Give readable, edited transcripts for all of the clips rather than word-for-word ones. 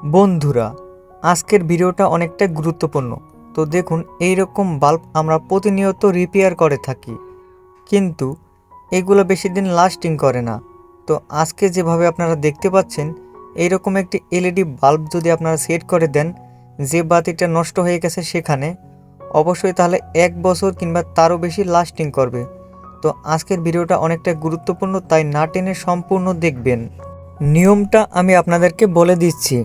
বন্ধুরা, আজকের ভিডিওটা অনেকটা গুরুত্বপূর্ণ। তো দেখুন, এই রকম বাল্ব আমরা প্রতিনিয়ত রিপেয়ার করে থাকি, কিন্তু এগুলো বেশি দিন লাস্টিং করে না। তো আজকে যেভাবে আপনারা দেখতে পাচ্ছেন, এইরকম একটি এলইডি বাল্ব যদি আপনারা সেট করে দেন, যে বাতিটা নষ্ট হয়ে গেছে সেখানে অবশ্যই তাহলে 1 বছর কিংবা তারও বেশি লাস্টিং করবে। তো আজকের ভিডিওটা অনেকটা গুরুত্বপূর্ণ, তাই না টেনে সম্পূর্ণ দেখবেন। নিয়মটা আমি আপনাদেরকে বলে দিচ্ছি।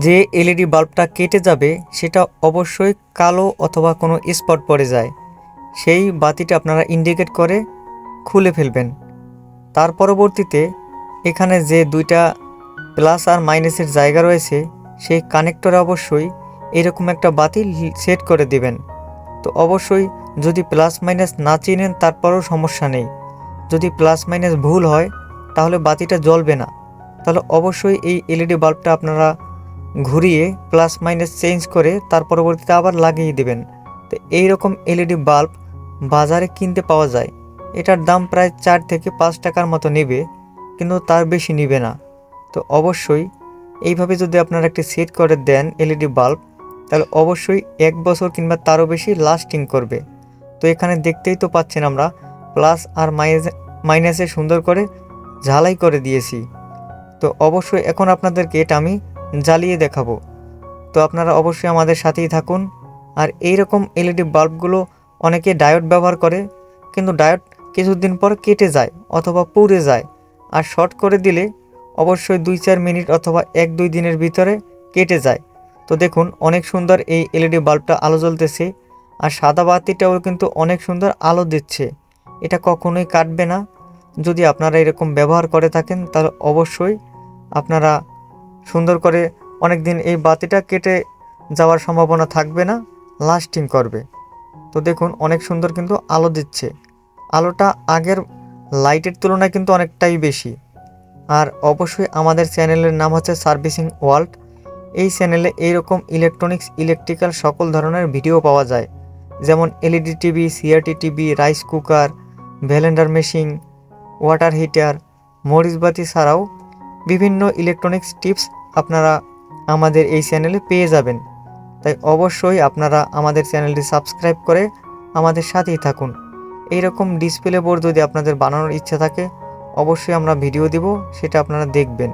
যে এলইডি বাল্বটা কেটে যাবে সেটা অবশ্যই কালো অথবা কোনো স্পট পড়ে যায়, সেই বাতিটা আপনারা ইন্ডিকেট করে খুলে ফেলবেন। তার পরবর্তীতে এখানে যে দুইটা প্লাস আর মাইনাসের জায়গা রয়েছে, সেই কানেক্টরে অবশ্যই এরকম একটা বাতি সেট করে দিবেন। তো অবশ্যই যদি প্লাস মাইনাস না চিনেন তারপরও সমস্যা নেই, যদি প্লাস মাইনাস ভুল হয় তাহলে বাতিটা জ্বলবে না। তাহলে অবশ্যই এই এলইডি বাল্বটা আপনারা ঘুরিয়ে প্লাস মাইনাস চেঞ্জ করে তার পরবর্তীতে আবার লাগিয়ে দেবেন। তো এইরকম এলইডি বাল্ব বাজারে কিনতে পাওয়া যায়। এটার দাম প্রায় 4 থেকে 5 টাকার মতো নেবে, কিন্তু তার বেশি নেবে না। তো অবশ্যই এইভাবে যদি আপনারা একটি সেট করে দেন এলইডি বাল্ব, তাহলে অবশ্যই 1 বছর কিংবা তারও বেশি লাস্টিং করবে। তো এখানে দেখতেই তো পাচ্ছেন আমরা প্লাস আর মাইনাসে সুন্দর করে ঝালাই করে দিয়েছি। তো অবশ্যই এখন আপনাদেরকে এটা আমি জ্বালিয়ে দেখাবো। তো আপনারা অবশ্যই আমাদের সাথেই থাকুন। আর এই রকম এলইডি বাল্বগুলো অনেকে ডায়োড ব্যবহার করে, কিন্তু ডায়োড কিছুদিন পর কেটে যায় অথবা পুড়ে যায়। আর শর্ট করে দিলে অবশ্যই 2-4 মিনিট অথবা 1-2 দিনের ভিতরে কেটে যায়। তো দেখুন, অনেক সুন্দর এই এলইডি বাল্বটা আলো জ্বলতেছে, আর সাদা বাতিটাও কিন্তু অনেক সুন্দর আলো দিচ্ছে। এটা কখনোই কাটবে না। যদি আপনারা এরকম ব্যবহার করে থাকেন তাহলে অবশ্যই আপনারা সুন্দর করে অনেক দিন এই বাতিটা কেটে যাওয়ার সম্ভাবনা থাকবে না, লাস্টিং করবে। তো দেখুন, অনেক সুন্দর কিন্তু আলো দিচ্ছে। আলোটা আগের লাইটের তুলনায় কিন্তু অনেকটাই বেশি। আর অবশ্যই আমাদের চ্যানেলের নাম হচ্ছে সার্ভিসিং ওয়ার্ল্ড। এই চ্যানেলে এইরকম ইলেকট্রিক্যাল সকল ধরনের ভিডিও পাওয়া যায়, যেমন LED TV, CRT TV, rice cooker, blender machine, water heater, মরিচবাতি ছাড়াও বিভিন্ন ইলেকট্রনিক্স টিপস আপনারা আমাদের এই চ্যানেলে পেয়ে যাবেন। তাই অবশ্যই আপনারা আমাদের চ্যানেলটি সাবস্ক্রাইব করে আমাদের সাথেই থাকুন। এইরকম ডিসপ্লে বোর্ড যদি আপনাদের বানানোর ইচ্ছা থাকে, অবশ্যই আমরা ভিডিও দিব, সেটা আপনারা দেখবেন।